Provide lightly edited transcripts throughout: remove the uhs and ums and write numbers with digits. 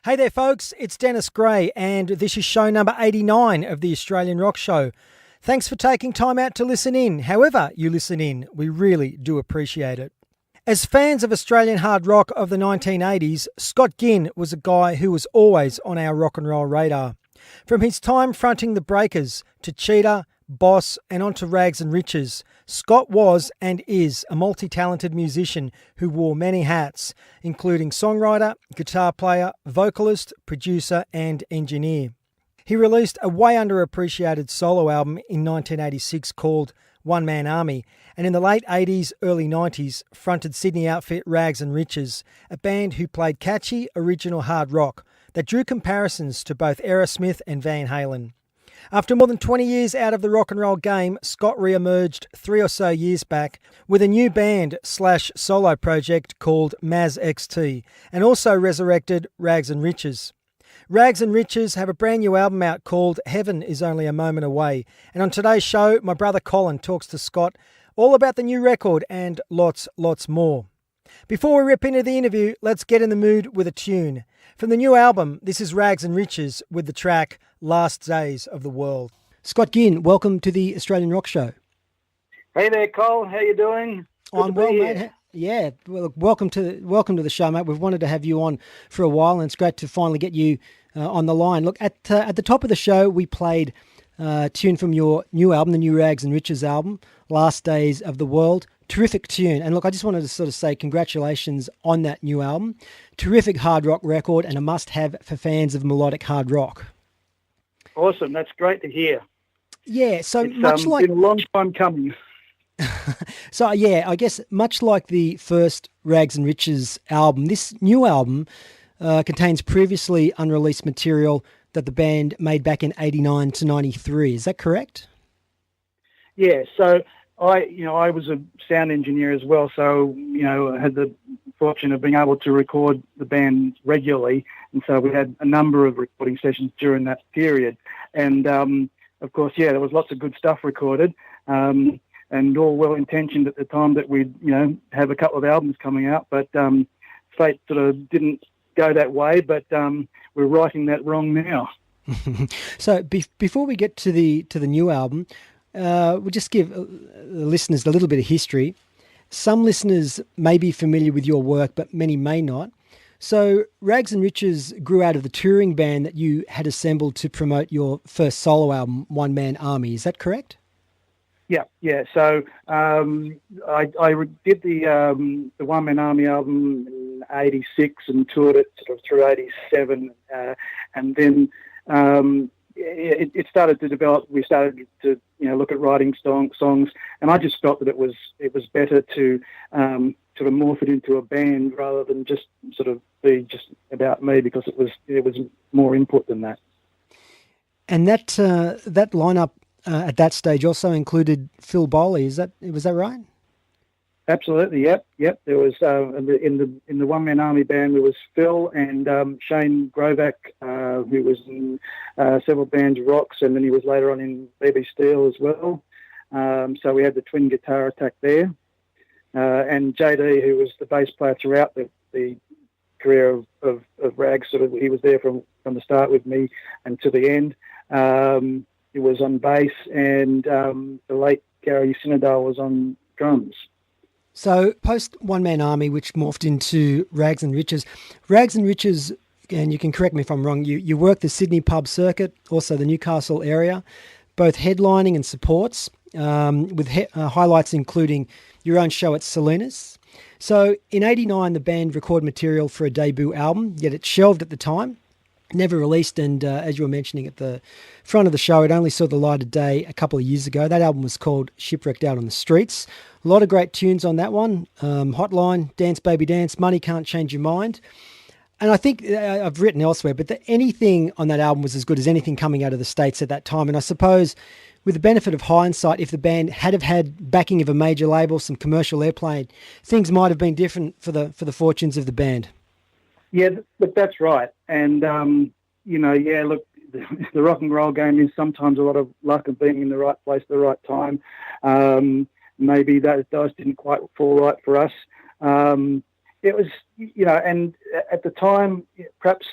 Hey there, folks. It's Dennis Gray, and this is show number 89 of the Australian Rock Show. Thanks for taking time out to listen in. However you listen in, we really do appreciate it. As fans of Australian hard rock of the 1980s, Scott Ginn was a guy who was always on our rock and roll radar. From his time fronting the Breakers to Cheetah, Boss and onto Rags and Riches, Scott was and is a multi-talented musician who wore many hats, including songwriter, guitar player, vocalist, producer and engineer. He released a way underappreciated solo album in 1986 called One Man Army, and in the late 80s, early 90s fronted Sydney outfit Rags and Riches, a band who played catchy, original hard rock that drew comparisons to both Aerosmith and Van Halen. After more than 20 years out of the rock and roll game, Scott re-emerged 3 or so years back with a new band/solo project called Mazz-XT, and also resurrected Rags and Riches. Rags and Riches have a brand new album out called Heaven is Only a Moment Away, and on today's show, my brother Colin talks to Scott all about the new record and lots more. Before we rip into the interview, let's get in the mood with a tune. From the new album, this is Rags and Riches with the track Last Days of the World. Scott Ginn, welcome to the Australian Rock Show. Hey there, Cole. How you doing? I'm well, mate. Yeah, well, welcome to the show, mate. We've wanted to have you on for a while, and it's great to finally get you on the line. Look, at the top of the show, we played a tune from your new album, the new Rags and Riches album, Last Days of the World. Terrific tune. And look, I just wanted to sort of say congratulations on that new album. Terrific hard rock record and a must-have for fans of melodic hard rock. Awesome. That's great to hear. Yeah, so it's much like... been a long time coming. So, yeah, I guess much like the first Rags and Riches album, this new album contains previously unreleased material that the band made back in 89 to 93. Is that correct? Yeah, so I was a sound engineer as well, so, I had the fortune of being able to record the band regularly, and so we had a number of recording sessions during that period. And, of course, yeah, there was lots of good stuff recorded, and all well-intentioned at the time that we'd, have a couple of albums coming out, but fate sort of didn't go that way, but we're righting that wrong now. So before we get to the new album, we'll just give the listeners a little bit of history. Some listeners may be familiar with your work, but many may not. So Rags and Riches grew out of the touring band that you had assembled to promote your first solo album, One Man Army. Is that correct? Yeah. So I did the One Man Army album in '86 and toured it sort of through '87, and then it started to develop. We started to look at writing songs, and I just felt that it was better to sort of morph it into a band rather than just sort of be just about me, because it was more input than that. And that lineup at that stage also included Phil Bowley. Was that right? Absolutely. Yep. There was in the One Man Army band there was Phil and Shane Grovac, who was in several bands, Rocks, and then he was later on in BB Steel as well. So we had the twin guitar attack there, and JD, who was the bass player throughout the career of Rags. Sort of, he was there from the start with me and to the end. He was on bass, and the late Gary Sinadal was on drums. So post One Man Army, which morphed into Rags and Riches, and you can correct me if I'm wrong, you worked the Sydney pub circuit, also the Newcastle area, both headlining and supports, with highlights including your own show at Salinas. So in '89, the band recorded material for a debut album, yet it shelved at the time, never released, and as you were mentioning at the front of the show, it only saw the light of day a couple of years ago. That album was called Shipwrecked Out on the Streets. A lot of great tunes on that one. Hotline, Dance Baby Dance, Money Can't Change Your Mind. And I think I've written elsewhere, but anything on that album was as good as anything coming out of the States at that time. And I suppose with the benefit of hindsight, if the band had have had backing of a major label, some commercial airplay, things might have been different for the fortunes of the band. Yeah, but that's right. And, look, the rock and roll game is sometimes a lot of luck of being in the right place at the right time. Maybe those didn't quite fall right for us. It was, and at the time, perhaps,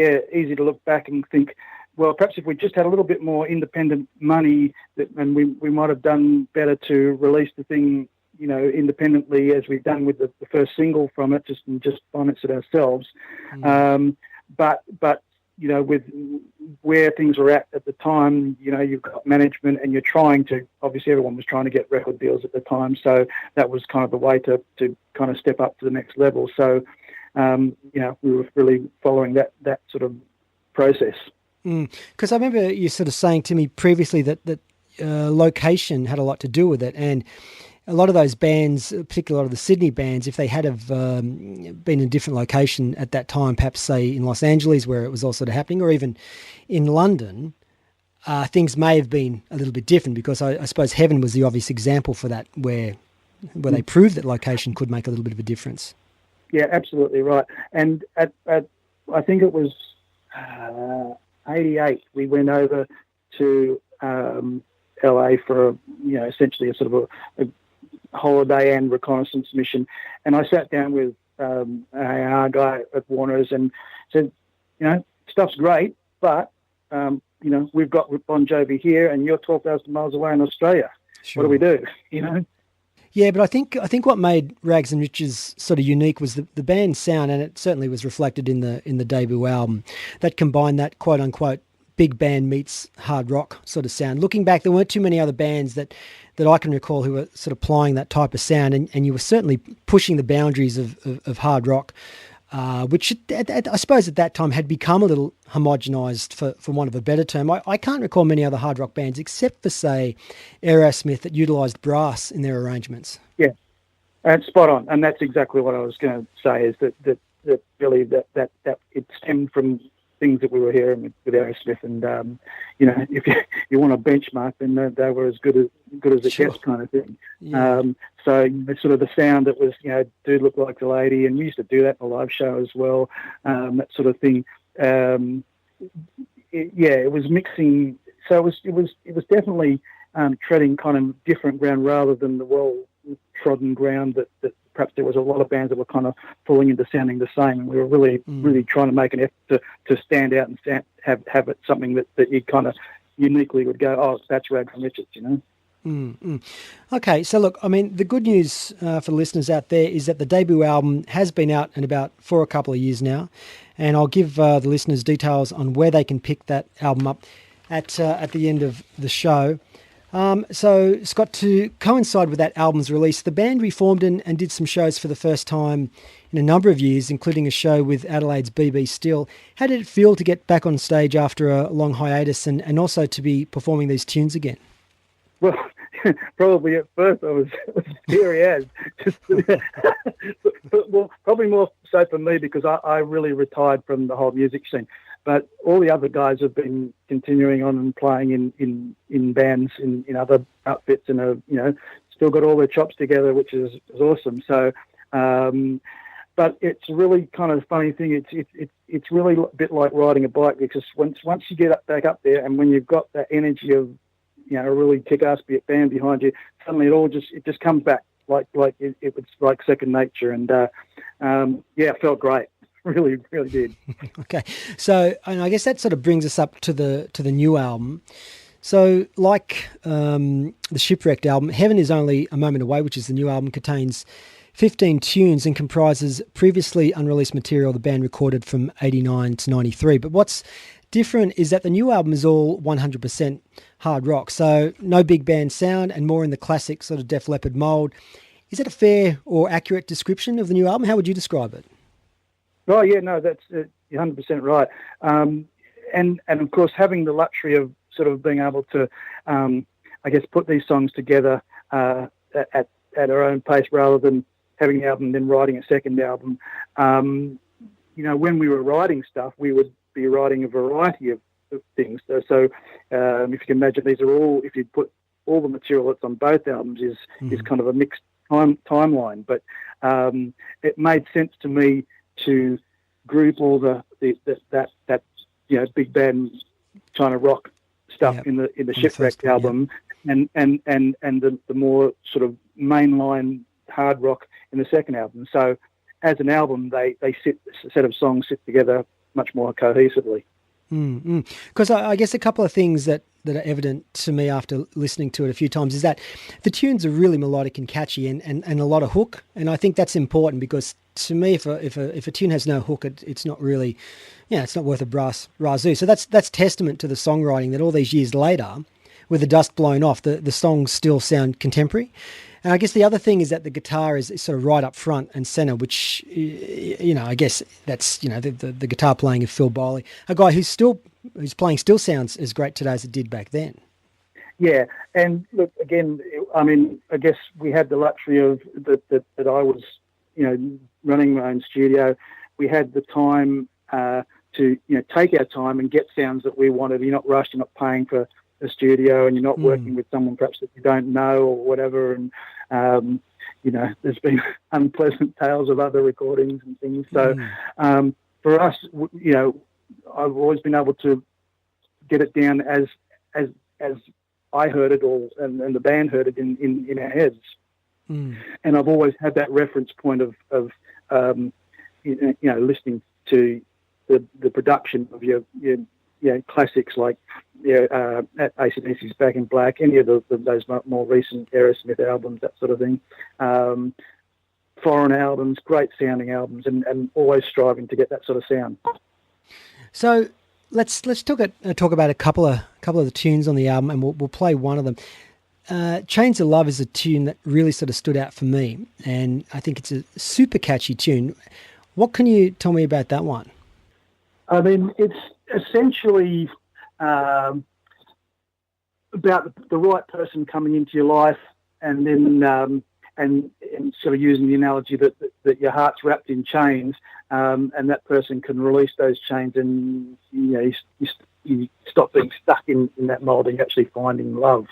easy to look back and think, well, perhaps if we just had a little bit more independent money, and we might have done better to release the thing, independently, as we've done with the first single from it, just finance it ourselves. But with where things were at the time, you've got management, and you're trying to, obviously everyone was trying to get record deals at the time, so that was kind of the way to kind of step up to the next level. So, we were really following that sort of process. Because I remember you sort of saying to me previously that location had a lot to do with it, and a lot of those bands, particularly a lot of the Sydney bands, if they had have been in a different location at that time, perhaps say in Los Angeles where it was all sort of happening, or even in London, things may have been a little bit different, because I suppose Heaven was the obvious example for that, where they proved that location could make a little bit of a difference. Yeah, absolutely right. And at I think it was 88, we went over to LA for essentially a sort of a holiday and reconnaissance mission, and I sat down with an AR guy at Warner's and said, stuff's great, but we've got Bon Jovi here, and you're 12,000 miles away in Australia. Sure. What do we do? Yeah, but I think what made Rags and Riches sort of unique was the band's sound, and it certainly was reflected in the debut album, that combined that quote unquote big band meets hard rock sort of sound. Looking back, there weren't too many other bands that I can recall who were sort of applying that type of sound, and you were certainly pushing the boundaries of hard rock, which I suppose at that time had become a little homogenised, for want of a better term. I can't recall many other hard rock bands, except for, say, Aerosmith, that utilised brass in their arrangements. Yeah, and spot on. And that's exactly what I was going to say, is that really that it stemmed from things that we were hearing with Aerosmith, and if you want a benchmark, then they were as good as it gets, kind of thing. Yeah. So sort of the sound that was, Dude Look Like the Lady, and we used to do that in a live show as well, that sort of thing. It was mixing. So it was definitely treading kind of different ground rather than the well-trodden ground that perhaps there was a lot of bands that were kind of falling into sounding the same, and we were really trying to make an effort to stand out and have it something that you kind of uniquely would go, oh, that's Rags and Riches, Okay, so look, I mean, the good news for the listeners out there is that the debut album has been out and about for a couple of years now, and I'll give the listeners details on where they can pick that album up at the end of the show. So, Scott, to coincide with that album's release, the band reformed and did some shows for the first time in a number of years, including a show with Adelaide's BB Still. How did it feel to get back on stage after a long hiatus and also to be performing these tunes again? Well, probably at first I was scary as. Well, probably more so for me, because I really retired from the whole music scene. But all the other guys have been continuing on and playing in bands in other outfits, and have still got all their chops together, which is awesome. So, but it's really kind of a funny thing. It's really a bit like riding a bike, because once you get back up there, and when you've got that energy of a really kick-ass band behind you, suddenly it just comes back like it was like second nature, and it felt great. Really, really did. Okay, so and I guess that sort of brings us up to the new album. So, like the Shipwrecked album, Heaven is Only a Moment Away, which is the new album, contains 15 tunes and comprises previously unreleased material the band recorded from 89 to 93. But what's different is that the new album is all 100% hard rock, so no big band sound and more in the classic sort of Def Leppard mould. Is that a fair or accurate description of the new album? How would you describe it? Oh, yeah, no, that's 100% right. And of course, having the luxury of sort of being able to, I guess, put these songs together at our own pace, rather than having the album and then writing a second album. When we were writing stuff, we would be writing a variety of things. So if you can imagine, these are all, if you put all the material that's on both albums is kind of a mixed timeline. But it made sense to me to group all that big band kind of rock stuff in the Shipwrecked album, and the more sort of mainline hard rock in the second album. So as an album, a set of songs sit together much more cohesively. Because I guess a couple of things that are evident to me after listening to it a few times is that the tunes are really melodic and catchy and a lot of hook. And I think that's important because to me, if a tune has no hook, it's not really, it's not worth a brass razoo. So that's testament to the songwriting that all these years later, with the dust blown off, the songs still sound contemporary. And I guess the other thing is that the guitar is sort of right up front and center, which, I guess that's, the guitar playing of Phil Bowley, a guy who's playing still sounds as great today as it did back then. Yeah. And look, again, I mean, I guess we had the luxury of that I was, running my own studio. We had the time to, take our time and get sounds that we wanted. You're not rushed, you're not paying for a studio, and you're not working with someone perhaps that you don't know or whatever. And there's been unpleasant tales of other recordings and things. So for us, I've always been able to get it down as I heard it, and the band heard it in our heads. And I've always had that reference point of listening to the production of your classics like AC/DC's Back in Black, any of those more recent Aerosmith albums, that sort of thing. Foreign albums, great sounding albums, and always striving to get that sort of sound. So let's talk about a couple of the tunes on the album, and we'll play one of them. Chains of Love is a tune that really sort of stood out for me, and I think it's a super catchy tune. What can you tell me about that one? I mean, it's essentially about the right person coming into your life, and then and sort of using the analogy that your heart's wrapped in chains, and that person can release those chains, and you stop being stuck in that mold, and you're actually finding love.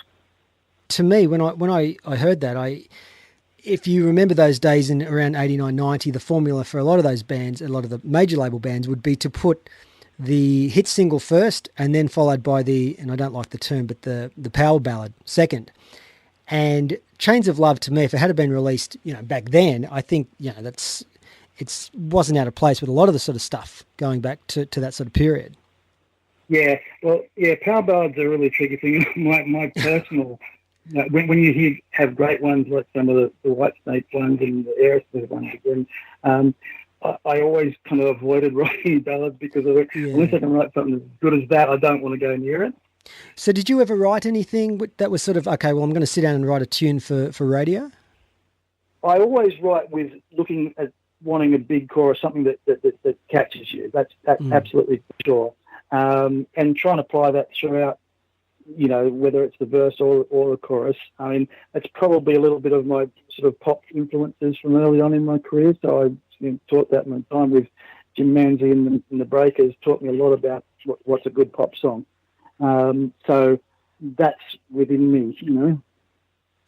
To me, when I heard that, if you remember those days in around 89, 90, the formula for a lot of those bands, a lot of the major label bands, would be to put the hit single first and then followed by and I don't like the term, but the power ballad second. And Chains of Love, to me, if it had been released, back then, I think, it wasn't out of place with a lot of the sort of stuff going back to that sort of period. Yeah, well, power ballads are a really tricky thing. My personal, when you have great ones like some of the Whitesnake ones and the Aerosmith ones again, I always kind of avoided writing ballads because unless I can write something as good as that, I don't want to go near it. So did you ever write anything that was sort of, okay, well, I'm going to sit down and write a tune for radio? I always write with looking at wanting a big chorus, something that catches you. That's absolutely for sure. And trying to apply that throughout, whether it's the verse or the chorus. I mean, that's probably a little bit of my sort of pop influences from early on in my career. So I taught that my time with Jim Manzi and the Breakers, taught me a lot about what's a good pop song. So that's within me,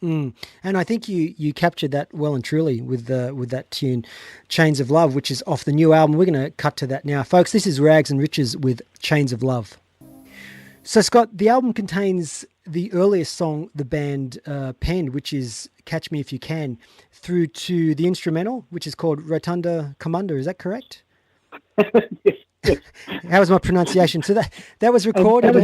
And I think you captured that well and truly with that tune, Chains of Love, which is off the new album. We're going to cut to that now. Folks, this is Rags and Riches with Chains of Love. So, Scott, the album contains the earliest song the band penned, which is Catch Me If You Can, through to the instrumental, which is called Rotunda Communda. Is that correct? Yes. How was my pronunciation? So that was recorded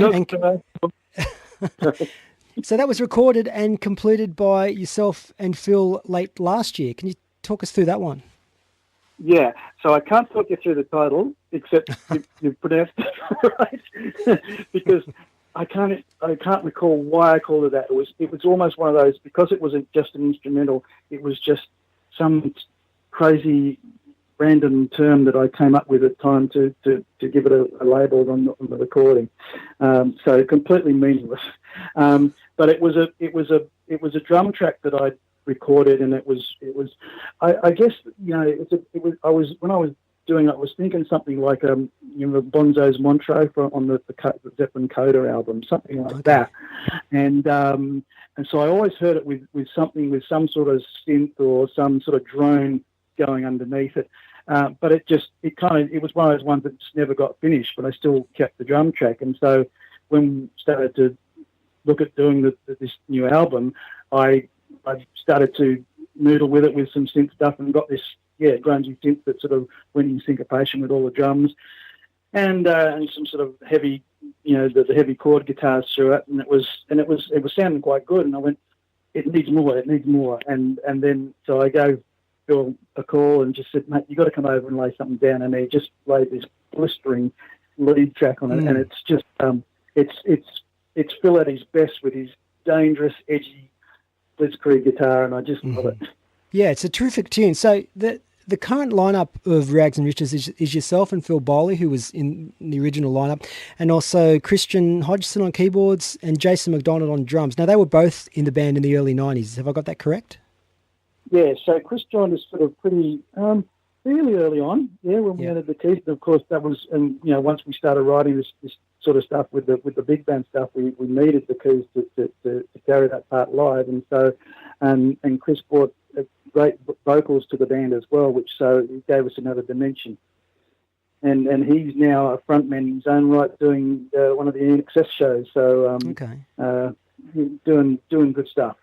So that was recorded and completed by yourself and Phil late last year. Can you talk us through that one? Yeah, so I can't talk you through the title, except you've pronounced it right, because I can't recall why I called it that. It was almost one of those, because it wasn't just an instrumental, it was just some crazy random term that I came up with at the time to give it a label on the recording. So completely meaningless. But it was a drum track that I recorded, and it was I guess I was doing it, I was thinking something like Bonzo's Montreux on the Zeppelin Coda album, something like that, and so I always heard it with something, with some sort of synth or some sort of drone going underneath it, but it was one of those ones that just never got finished, but I still kept the drum track. And so when we started to look at doing this new album, I started to noodle with it with some synth stuff, and got this grungy synth that sort of went in syncopation with all the drums. and some sort of heavy, the heavy chord guitars through it, and it was sounding quite good. And I went, it needs more, and then so I gave Phil a call and just said, mate, you got to come over and lay something down. And he just laid this blistering lead track on it, and it's just it's Phil at his best with his dangerous, edgy blitzkrieg guitar, and I just love it. Yeah, it's a terrific tune. So the current lineup of Rags and Riches is yourself and Phil Bowley, who was in the original lineup, and also Christian Hodgson on keyboards and Jason McDonald on drums. Now, they were both in the band in the early 90s. Have I got that correct? Yeah, so Chris joined us sort of pretty really early on, when we added the keys. And of course, that was, and once we started writing this sort of stuff with the big band stuff, we needed the keys to carry that part live. And so, and Chris brought great vocals to the band as well, which so it gave us another dimension. And he's now a frontman in his own right, doing one of the NXS shows. So doing good stuff.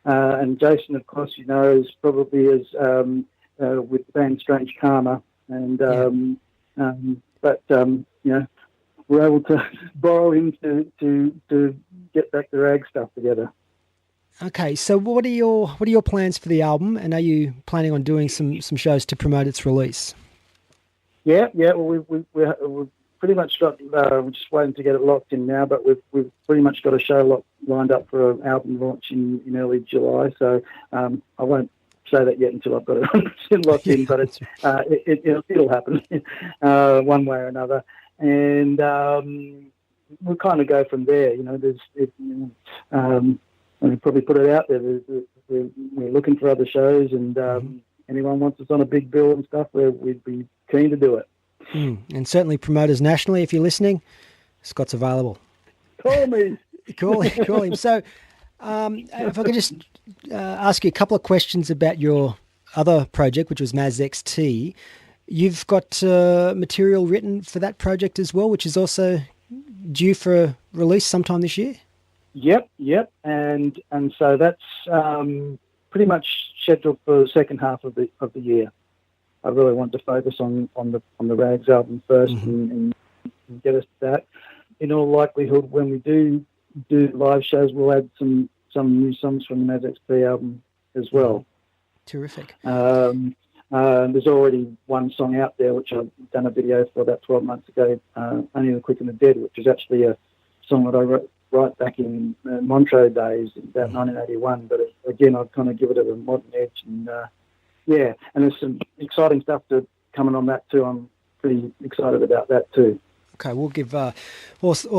And Jason, of course, is probably is with the band Strange Karma, and but we're able to borrow him to get back the rag stuff together. Okay, so what are your plans for the album, and are you planning on doing some shows to promote its release? Yeah. Well, we've pretty much got. We're just waiting to get it locked in now, but we've pretty much got a show lined up for an album launch in early July. So I won't say that yet until I've got it 100% locked in, but it'll happen one way or another, and we'll kind of go from there. We'll probably put it out there. We're looking for other shows, and anyone wants us on a big bill and stuff, we'd be keen to do it. And certainly promoters nationally, if you're listening, Scott's available. Call me. Call him. So if I could just ask you a couple of questions about your other project, which was Mazz-XT. You've got material written for that project as well, which is also due for release sometime this year? Yep, and so that's pretty much scheduled for the second half of the year. I really want to focus on the Rags album first and get us to that. In all likelihood, when we do live shows, we'll add some new songs from the Mazz-XT album as well. Terrific. There's already one song out there which I've done a video for about 12 months ago, Only the Quick and the Dead, which is actually a song that I wrote right back in Montreux days, about 1981. But again, I've kind of give it a modern edge, and and there's some exciting stuff coming on that too. I'm pretty excited about that too. Okay, we'll give all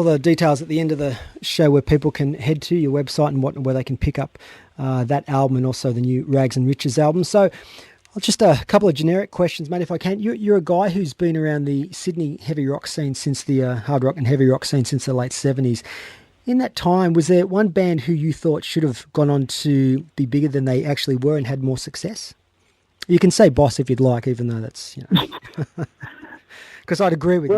the details at the end of the show where people can head to your website and where they can pick up that album and also the new Rags and Riches album. So just a couple of generic questions, mate, if I can. You're a guy who's been around the Sydney heavy rock scene since the hard rock and heavy rock scene since the late 70s. In that time, was there one band who you thought should have gone on to be bigger than they actually were and had more success? You can say Boss if you'd like, even though that's, because I'd agree with you.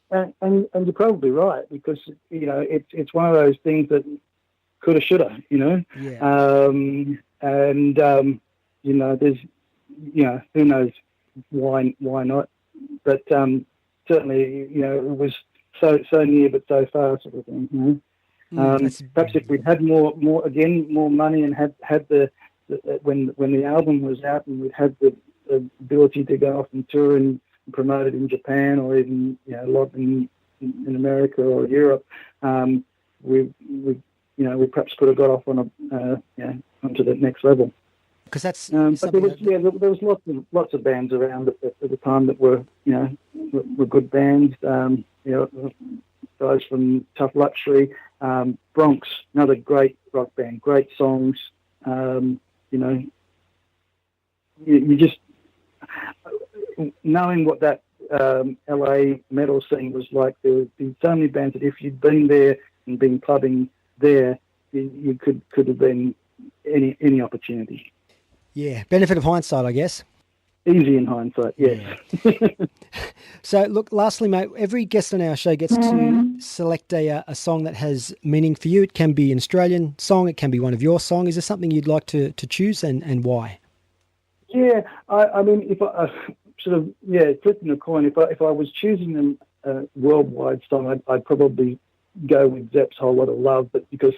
But anyway. And you're probably right, because, it's one of those things that coulda, shoulda, Yeah. There's, who knows why not? But certainly, it was so near but so far, sort of thing. Perhaps if we'd had more money and had the when the album was out and we'd had the ability to go off and tour and promote it in Japan or even live in America or Europe, we perhaps could have got off on onto the next level. Because that's but there was lots of bands around at the time that were good bands. Guys from Tough Luxury, Bronx, another great rock band, great songs. You just knowing what that LA metal scene was like. There would be so many bands that if you'd been there and been clubbing there, you could have been any opportunity. Yeah, benefit of hindsight, I guess. Easy in hindsight, yes. Yeah. So, look, lastly, mate, every guest on our show gets to select a song that has meaning for you. It can be an Australian song. It can be one of your songs. Is there something you'd like to choose and why? Yeah, I mean, sort of flipping a coin. If I was choosing a worldwide song, I'd probably go with Zepp's Whole Lot of Love, but because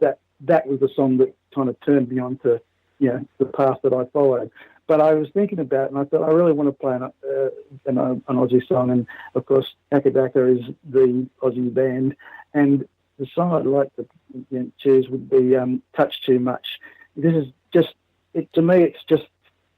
that was the song that kind of turned me on to the path that I followed. But I was thinking about it, and I thought I really want to play an Aussie song, and of course Akadaka is the Aussie band, and the song I'd like to choose would be Touch Too Much. This is just, to me, it's just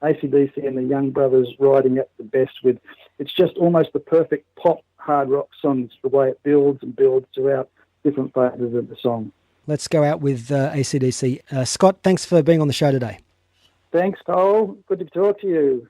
AC/DC and the Young Brothers riding at the best with, it's just almost the perfect pop hard rock song. It's the way it builds and builds throughout different phases of the song. Let's go out with AC/DC. Scott, thanks for being on the show today. Thanks, Cole. Good to talk to you.